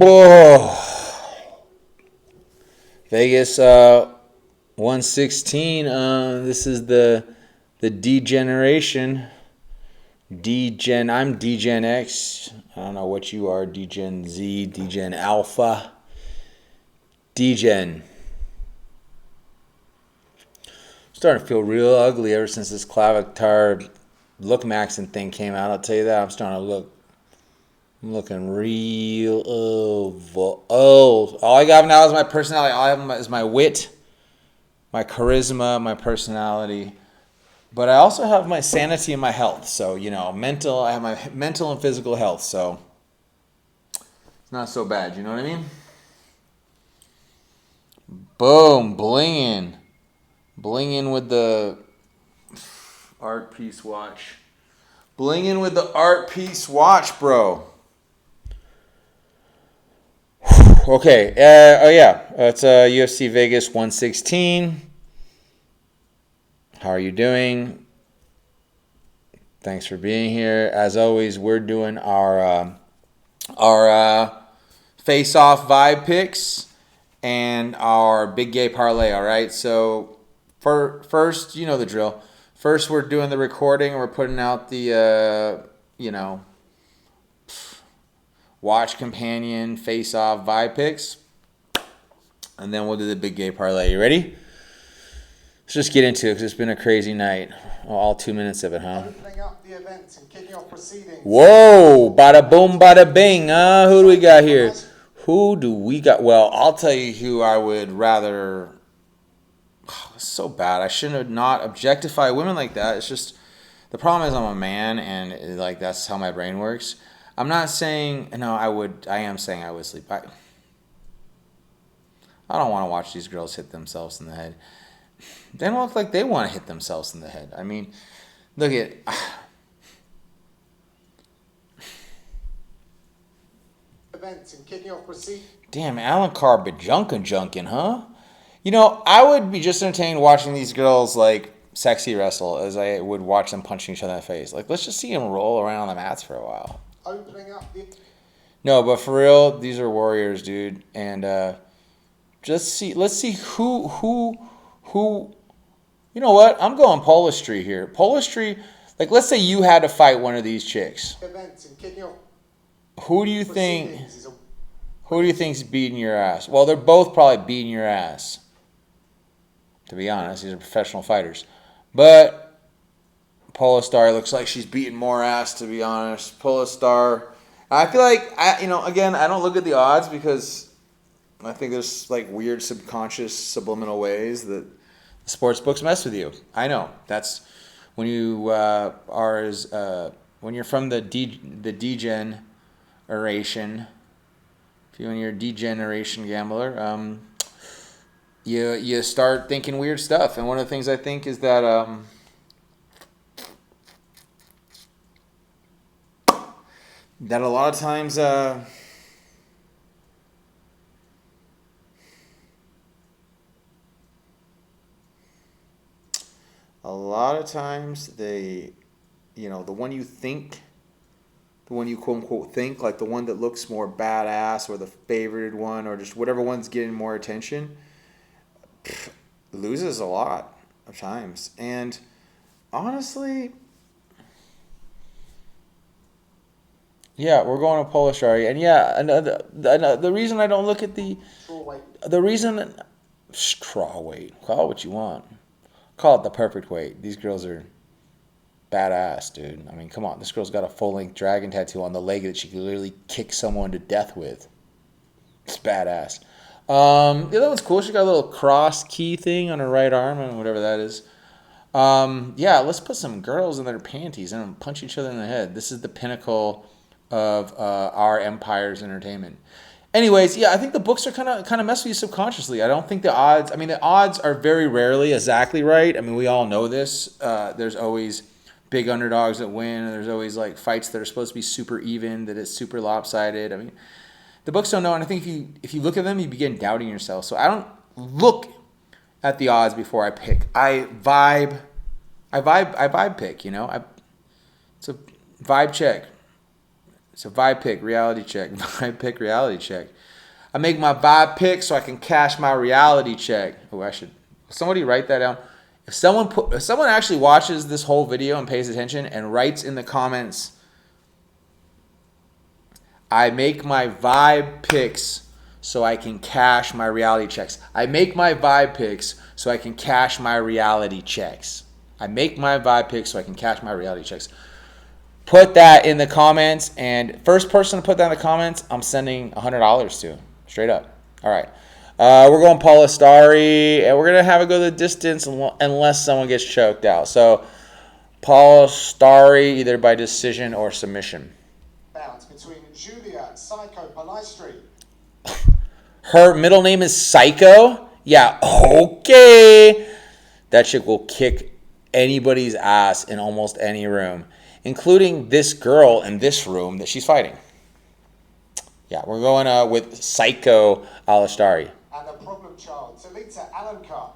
Whoa. Vegas 116. This is the degeneration. Degen. I'm Degen X. I don't know what you are. Degen Z. Degen Alpha. Degen. Starting to feel real ugly ever since this clavitar look maxing thing came out. I'll tell you that. I'm looking real old. All I got now is my personality. All I have is my wit, my charisma, my personality. But I also have my sanity and my health. So, I have my mental and physical health. So, it's not so bad. You know what I mean? Boom. Blinging. Blinging with the art piece watch. Blinging with the art piece watch, bro. Okay. It's UFC Vegas 116. How are you doing? Thanks for being here. As always, we're doing our face-off vibe picks and our big gay parlay. All right. So first, you know the drill. First, we're doing the recording and we're putting out the watch companion face-off vibe picks, and then we'll do the big gay parlay. You ready? Let's just get into it because it's been a crazy night. All 2 minutes of it, huh? Opening up the event and kicking off proceedings. Whoa! Bada boom, bada bing. Who do we got here? Well, I'll tell you who I would rather. It's so bad. I shouldn't have not objectify women like that. It's just the problem is I'm a man and that's how my brain works. I'm not saying I am saying I would sleep. I don't want to watch these girls hit themselves in the head. They don't look like they want to hit themselves in the head. I mean, look at events and kicking off proceedings. Damn, Alan Carr junkin', huh? I would be just entertained watching these girls sexy wrestle as I would watch them punching each other in the face. Let's just see them roll around on the mats for a while. Opening up the... No, but for real, these are warriors, dude. And let's see who. You know what? I'm going Polastri here. Polastri, let's say you had to fight one of these chicks. Events and kicking off. Who do you think's beating your ass? Well, they're both probably beating your ass. To be honest, these are professional fighters. But Polastri looks like she's beating more ass, to be honest. Polastri. I feel again, I don't look at the odds because I think there's weird subconscious subliminal ways that the sports books mess with you. I know. That's when you when you're from the degeneration. When you're a degeneration gambler, you start thinking weird stuff. And one of the things I think is that that a lot of times they, the one you think. The one you quote-unquote think, the one that looks more badass or the favored one or just whatever one's getting more attention, loses a lot of times. And honestly, we're going to Polastri. And the reason I don't look at straw weight, call it what you want. Call it the perfect weight. These girls are badass, dude. I mean, come on. This girl's got a full-length dragon tattoo on the leg that she could literally kick someone to death with. It's badass. The other one's cool. She got a little cross key thing on her right arm and whatever that is. Let's put some girls in their panties and punch each other in the head. This is the pinnacle of our empire's entertainment. Anyways, I think the books are kind of mess with you subconsciously. I don't think the odds. I mean, the odds are very rarely exactly right. I mean, we all know this. There's always big underdogs that win, and there's always fights that are supposed to be super even, that it's super lopsided. I mean, the books don't know, and I think if you look at them, you begin doubting yourself. So I don't look at the odds before I pick. I vibe pick. It's a vibe check. So vibe pick, reality check. Vibe pick, reality check. I make my vibe pick so I can cash my reality check. Oh, I should. Somebody write that down. If someone actually watches this whole video and pays attention and writes in the comments, I make my vibe picks so I can cash my reality checks. I make my vibe picks so I can cash my reality checks. I make my vibe picks so I can cash my reality checks. Put that in the comments, and first person to put that in the comments, I'm sending $100 to. Straight up. All right. We're going Polastri, and we're going to have it go the distance unless someone gets choked out. So, Polastri, either by decision or submission. Bounce between Julia Psycho Polastri. Her middle name is Psycho? Yeah, okay. That chick will kick anybody's ass in almost any room, including this girl in this room that she's fighting. Yeah, we're going with Psycho Polastri. And the problem child, Talita Alencar.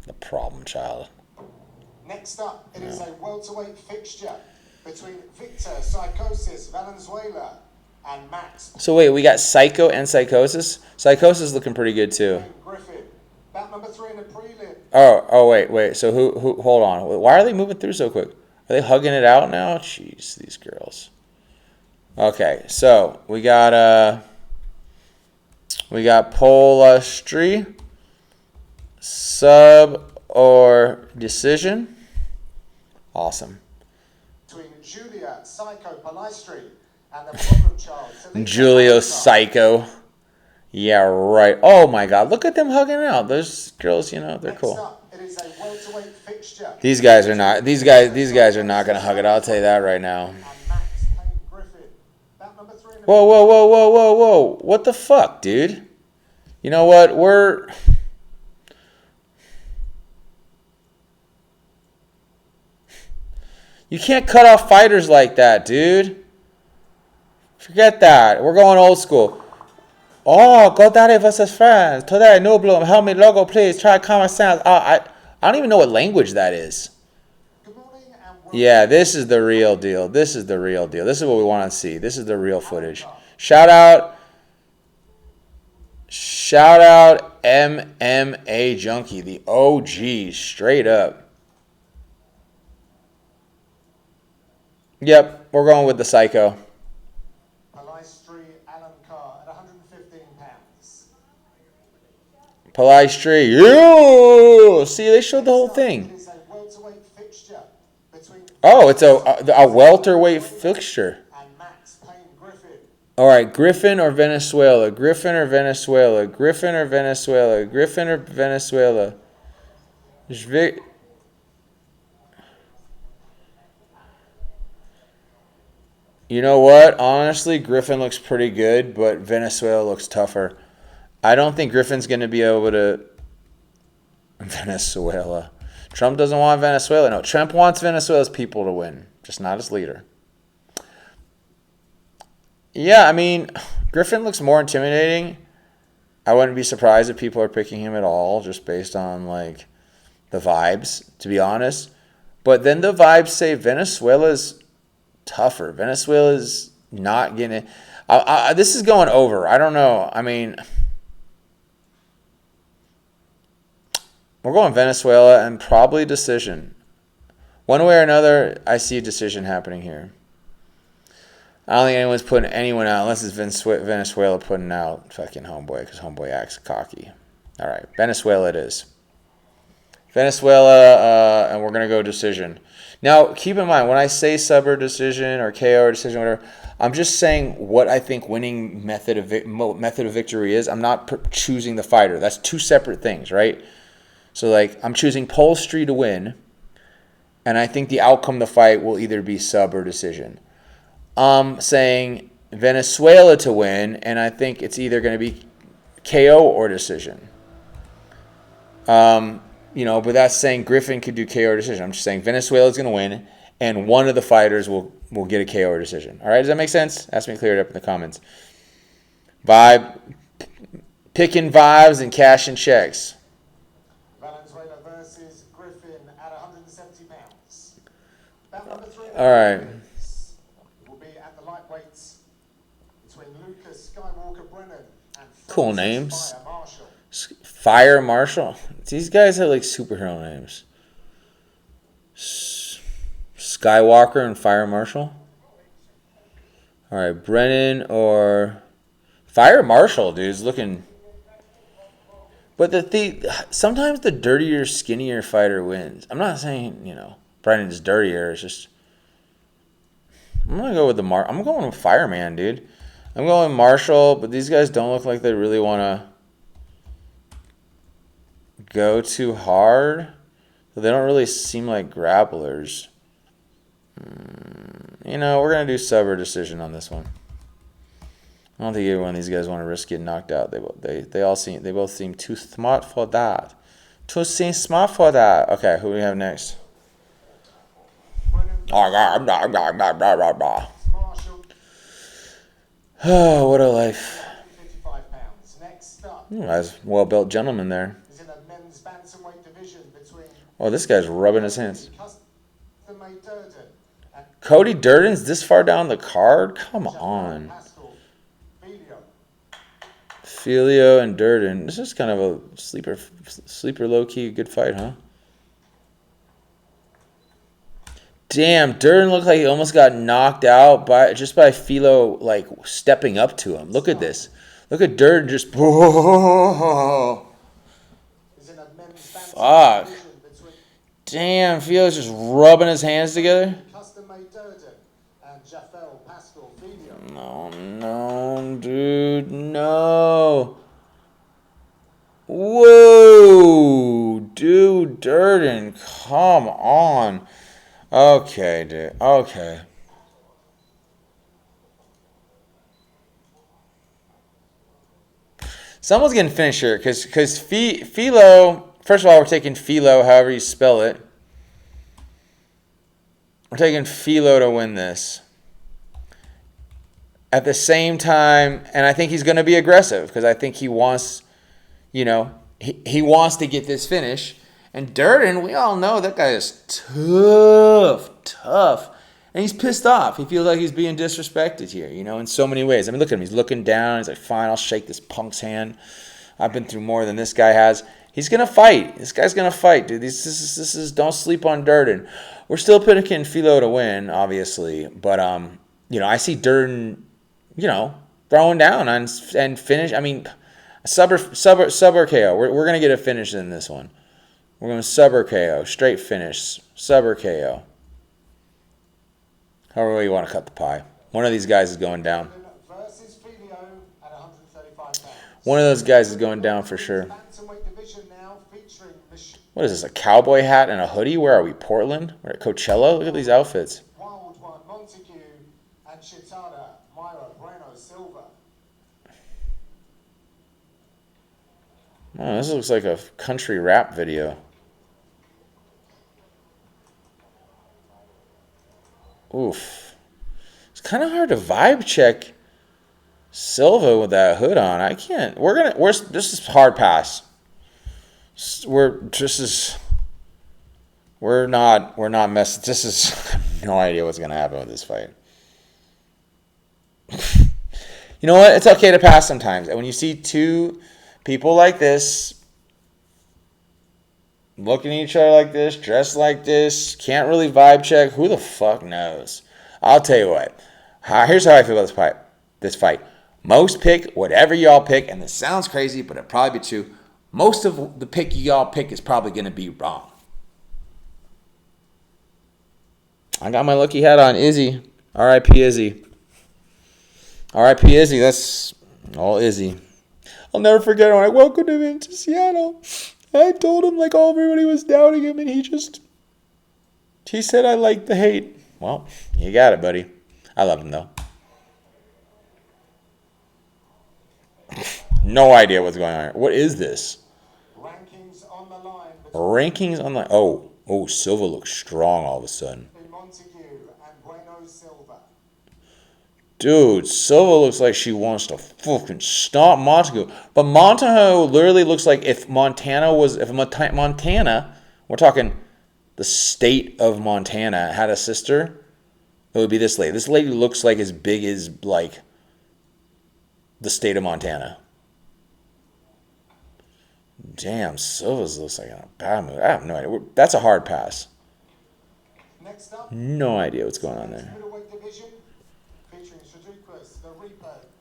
The problem child. Next up, it is a welterweight fixture between Victor Psychosis Valenzuela and Max. So wait, we got Psycho and Psychosis? Psychosis looking pretty good too. Griffin. Bout number 3 in the prelim. Oh, wait. So who? Hold on. Why are they moving through so quick? Are they hugging it out now? Jeez, these girls. Okay, so we got Polastri, sub or decision. Awesome. Between Julia Psycho Polastri and the problem child. Julio Psycho. Yeah, right. Oh my God, look at them hugging it out. Those girls, you know, they're cool. Next up, it is a welterweight fixture. These guys are not. These guys are not gonna hug it. I'll tell you that right now. Whoa. What the fuck, dude? You know what? You can't cut off fighters like that, dude. Forget that. We're going old school. Oh, Godaddy versus France. Today, no bloom. Help me, logo, please. Try common sense. I don't even know what language that is. Yeah, this is the real deal. This is the real deal. This is what we want to see. This is the real footage. Shout out MMA Junkie, the OG, straight up. Yep, we're going with the Psycho. Polastri Alencar at 115 pounds. Polastri, yeah! See, they showed the whole thing. Oh, it's a welterweight fixture. All right, Griffin or Venezuela? Griffin or Venezuela? Griffin or Venezuela? Griffin or Venezuela? You know what? Honestly, Griffin looks pretty good, but Venezuela looks tougher. I don't think Griffin's going to be able to... Venezuela. Trump doesn't want Venezuela. No, Trump wants Venezuela's people to win, just not his leader. Yeah, I mean, Griffin looks more intimidating. I wouldn't be surprised if people are picking him at all, just based on, like, the vibes, to be honest. But then the vibes say Venezuela's tougher. Venezuela's not getting it. This is going over. I don't know. I mean, we're going Venezuela and probably decision. One way or another, I see a decision happening here. I don't think anyone's putting anyone out unless it's Venezuela putting out fucking Homeboy, because Homeboy acts cocky. All right, Venezuela it is. Venezuela, and we're going to go decision. Now, keep in mind, when I say sub or decision or KO or decision, whatever, I'm just saying what I think winning method of victory is. I'm not choosing the fighter. That's two separate things, right? So, like, I'm choosing Polastri to win, and I think the outcome of the fight will either be sub or decision. I'm saying Venezuela to win, and I think it's either going to be KO or decision. But that's saying Griffin could do KO or decision. I'm just saying Venezuela's going to win, and one of the fighters will get a KO or decision. All right, does that make sense? Ask me to clear it up in the comments. Picking vibes and cashing checks. Valenzuela versus Griffin at 170 pounds. Bout number 3. All right. Will be at the lightweight Skywalker Brennan and Cool Francis names. Fire Marshall. Fire Marshall. These guys have like superhero names. Skywalker and Fire Marshall. All right, Brennan or Fire Marshall, dude, is looking. But sometimes the dirtier, skinnier fighter wins. I'm not saying Brennan's dirtier. It's just I'm gonna go with I'm going with Fireman, dude. I'm going Marshall, but these guys don't look like they really want to go too hard. They don't really seem like grapplers. We're going to do sub or decision on this one. I don't think either one of these guys want to risk getting knocked out. They both seem too smart for that. Too smart for that. Okay, who do we have next? Oh, what a life. 55 pounds. Next up. Nice, well-built gentleman there. Is in a men's bantamweight division between. Oh, this guy's rubbing his hands. Custom-made Durden and Cody Durden's this far down the card? Come on. Filho and Durden. This is kind of a sleeper low-key good fight, huh? Damn, Durden looked like he almost got knocked out by Filho like stepping up to him. Look at this. Look at Durden just. Fuck. Damn, Filho's just rubbing his hands together. No, dude, no. Whoa, dude, Durden, come on. Okay, dude, okay. Someone's getting finished here because Filho. First of all, we're taking Filho, however you spell it. We're taking Filho to win this. At the same time, and I think he's going to be aggressive because I think he wants, he wants to get this finish. And Durden, we all know that guy is tough. And he's pissed off. He feels like he's being disrespected here, in so many ways. I mean, look at him. He's looking down. He's like, fine, I'll shake this punk's hand. I've been through more than this guy has. He's going to fight. This guy's going to fight, dude. This is don't sleep on Durden. We're still picking Filho to win, obviously. But, I see Durden, throwing down and finish. I mean, sub or KO. We're going to get a finish in this one. We're going sub or KO. Straight finish. Sub or KO. However you want to cut the pie. One of these guys is going down. One of those guys is going down for sure. What is this, a cowboy hat and a hoodie? Where are we, Portland? We're at Coachella? Look at these outfits. Oh, this looks like a country rap video. Oof. It's kind of hard to vibe check Silva with that hood on. I can't. This is hard pass. We're not messing. This is, I have no idea what's going to happen with this fight. You know what? It's okay to pass sometimes. And when you see two people like this, looking at each other like this, dressed like this, can't really vibe check, who the fuck knows? I'll tell you what. Here's how I feel about this fight. Most pick whatever y'all pick, and this sounds crazy, but it'll probably be true. Most of the pick y'all pick is probably going to be wrong. I got my lucky hat on. Izzy. R.I.P. Izzy. R.I.P. Izzy. That's all Izzy. I'll never forget when I welcomed him into Seattle. I told him like everybody was doubting him, and he said I liked the hate. Well, you got it, buddy. I love him, though. No idea what's going on here. What is this? Rankings on the line. Rankings on the line. Oh, Silva looks strong all of a sudden. Dude, Silva looks like she wants to fucking stomp Montague. But Montague literally looks like if Montana, we're talking the state of Montana, had a sister, it would be this lady. This lady looks like as big as, like, the state of Montana. Damn, Silva's looks like in a bad mood. I have no idea. That's a hard pass. Next up, No idea what's going on there. middleweight division, featuring Sedriques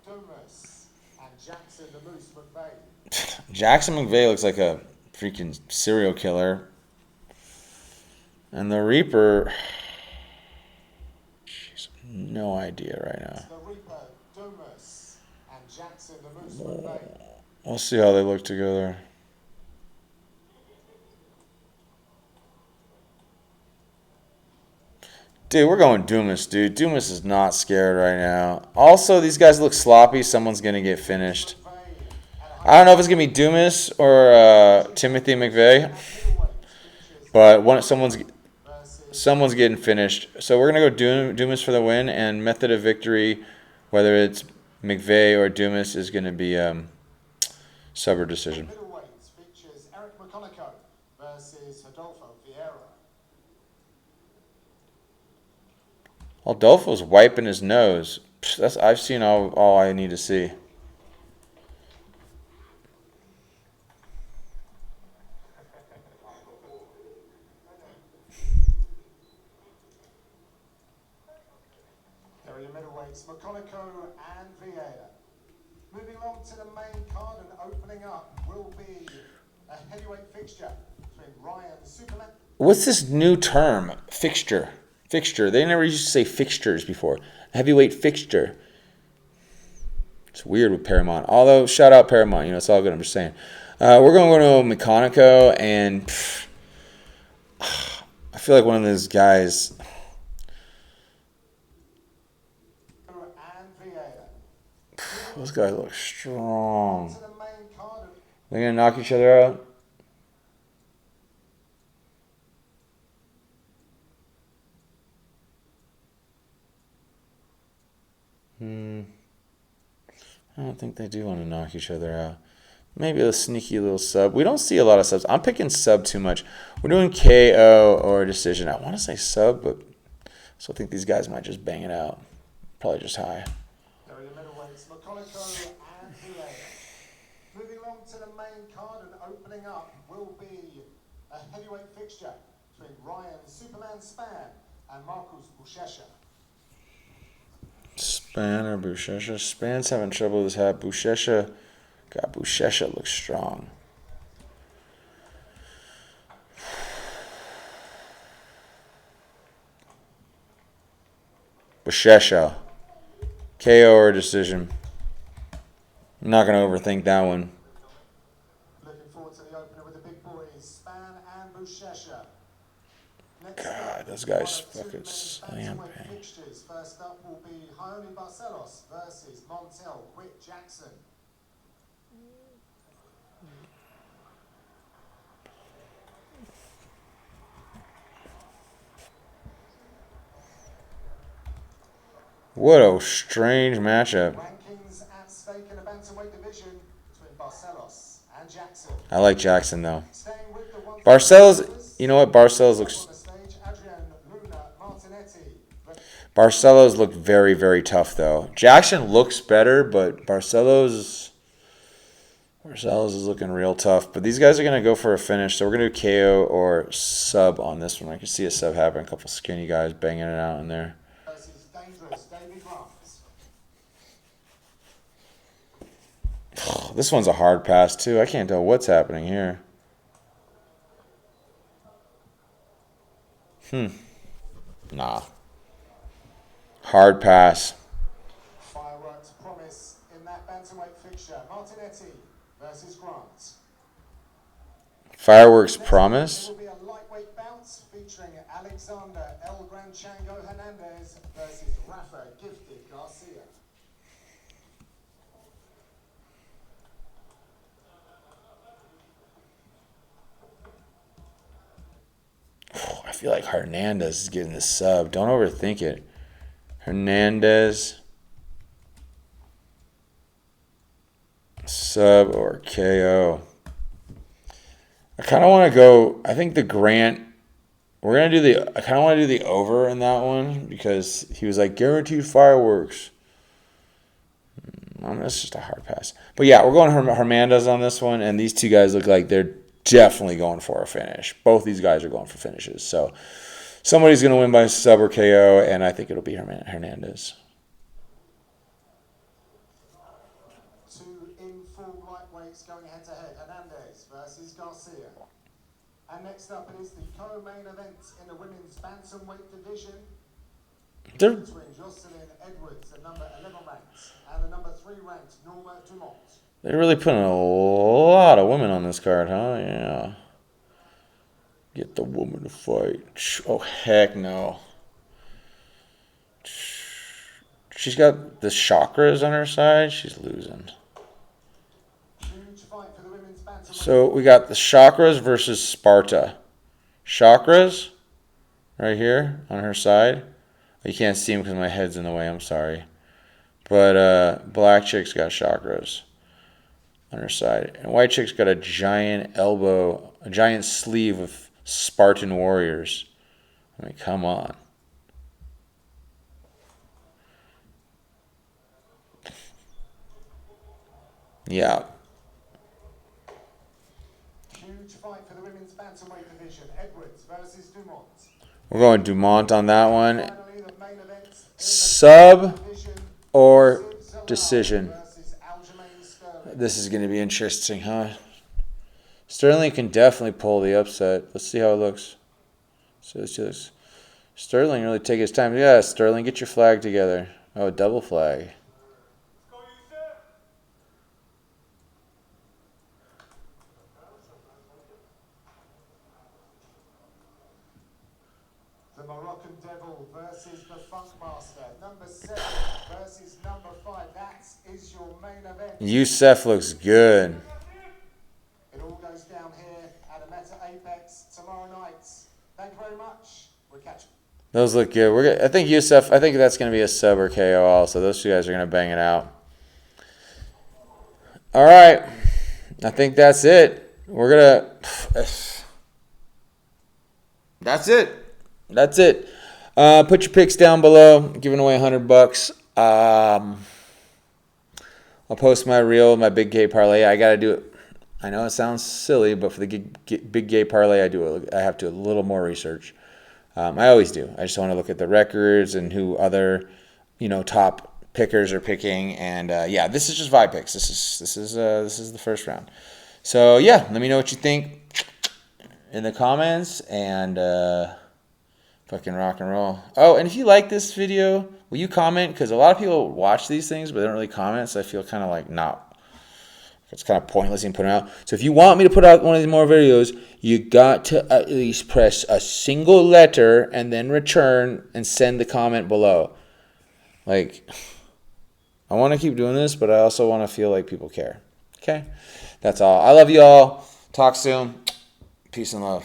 Dumas and Jackson the Moose McVeigh. Jackson McVeigh looks like a freaking serial killer. And the Reaper, jeez, no idea right now. The Reaper Dumas and Jackson the Moose McVeigh. We'll see how they look together. Dude, we're going Dumas, dude. Dumas is not scared right now. Also, these guys look sloppy. Someone's going to get finished. I don't know if it's going to be Dumas or Timothy McVeigh. But someone's getting finished. So we're going to go Dumas for the win. And method of victory, whether it's McVeigh or Dumas, is going to be sub or decision. Middleweight features McConico versus Jafel Filho. Adolfo's wiping his nose. I've seen all I need to see. There are your middleweights, McConico and Vieira. Moving on to the main card and opening up will be a heavyweight fixture between Ryan Superman. What's this new term? Fixture. Fixture. They never used to say fixtures before. Heavyweight fixture. It's weird with Paramount. Although, shout out Paramount. It's all good. I'm just saying. We're going to go to McConico, and I feel like one of those guys. Those guys look strong. They're going to knock each other out? I don't think they do want to knock each other out. Maybe a sneaky little sub. We don't see a lot of subs. I'm picking sub too much. We're doing KO or decision. I want to say sub, but I still think these guys might just bang it out. Probably just high. There are your middleweights, McConico and Vieira. Moving on to the main card and opening up will be a heavyweight fixture between Ryan Superman Span and Marcus Buchecha. Span or Buchecha? Span's having trouble with his hat. Buchecha looks strong. Buchecha. KO or decision. I'm not going to overthink that one. Looking forward to the opener with the big boys, Span and Buchecha. God, those guys fucking slam bang. First up will be Raoni Barcelos versus Montel Quick Jackson. What a strange matchup. Rankings at stake in the bantamweight division between Barcelos and Jackson. I like Jackson though. Staying with the one Barcelos, you know what? Barcelos looked very, very tough though. Jackson looks better, but Barcelos is looking real tough. But these guys are going to go for a finish, so we're going to do KO or sub on this one. I can see a sub happen. A couple skinny guys banging it out in there. This one's a hard pass too. I can't tell what's happening here. Nah. Hard pass. Fireworks promise in that bantamweight fixture. Martinetti versus Grant. Fireworks promise. It will be a lightweight bout featuring Alexander El Gran Chango Hernandez versus Rafa Gifted Garcia. I feel like Hernandez is getting the sub. Don't overthink it. Hernandez. Sub or KO. I kind of want to go. I think the Grant. We're going to do the. I kind of want to do the over in that one because he was like guaranteed fireworks. That's just a hard pass. But yeah, we're going Hernandez on this one, and these two guys look like they're definitely going for a finish. Both these guys are going for finishes. So somebody's going to win by sub or KO, and I think it'll be Hernandez. Two in-form lightweights going head-to-head. Hernandez versus Garcia. And next up it is the co-main event in the women's bantamweight division. Between Jocelyn Edwards, the number 11 ranked, and the number 3 ranked Norma Dumont. They're really putting a lot of women on this card, huh? Yeah. Get the woman to fight. Oh, heck no. She's got the chakras on her side. She's losing. Huge fight for the women's bantamweight. So we got the chakras versus Sparta. Chakras right here on her side. You can't see them because my head's in the way. I'm sorry. But black chick's got chakras on her side. And white chick's got a giant elbow, a giant sleeve of Spartan warriors. I mean, come on. Yeah. Huge fight for the women's bantamweight division. Edwards versus Dumont. We're going Dumont on that one. Finally, the main event Sub or decision. This is going to be interesting, huh? Sterling can definitely pull the upset. Let's see how it looks. So let's see this. Sterling really take his time. Yeah, Sterling, get your flag together. Oh, double flag. The Moroccan Devil versus the Funk Master. Number 7 versus number 5. That is your main event. Youssef looks good. It all goes down here at a Meta Apex tomorrow night. Thank you very much. We'll catch you. Those look good. I think Youssef, I think that's going to be a sub or KO also. Those two guys are going to bang it out. All right. I think that's it. We're going to... That's it. That's it. Put your picks down below. I'm giving away $100. I'll post my reel, my big gay parlay. I got to do it. I know it sounds silly, but for the big gay parlay, I have to do a little more research. I always do. I just want to look at the records and who other, top pickers are picking. And yeah, this is just vibe picks. This is the first round. So yeah, let me know what you think in the comments, and fucking rock and roll. Oh, and if you like this video, will you comment? Because a lot of people watch these things, but they don't really comment, so I feel kind of like it's kind of pointless in putting out. So if you want me to put out one of these more videos, you got to at least press a single letter and then return and send the comment below. Like, I want to keep doing this, but I also want to feel like people care. Okay? That's all. I love you all. Talk soon. Peace and love.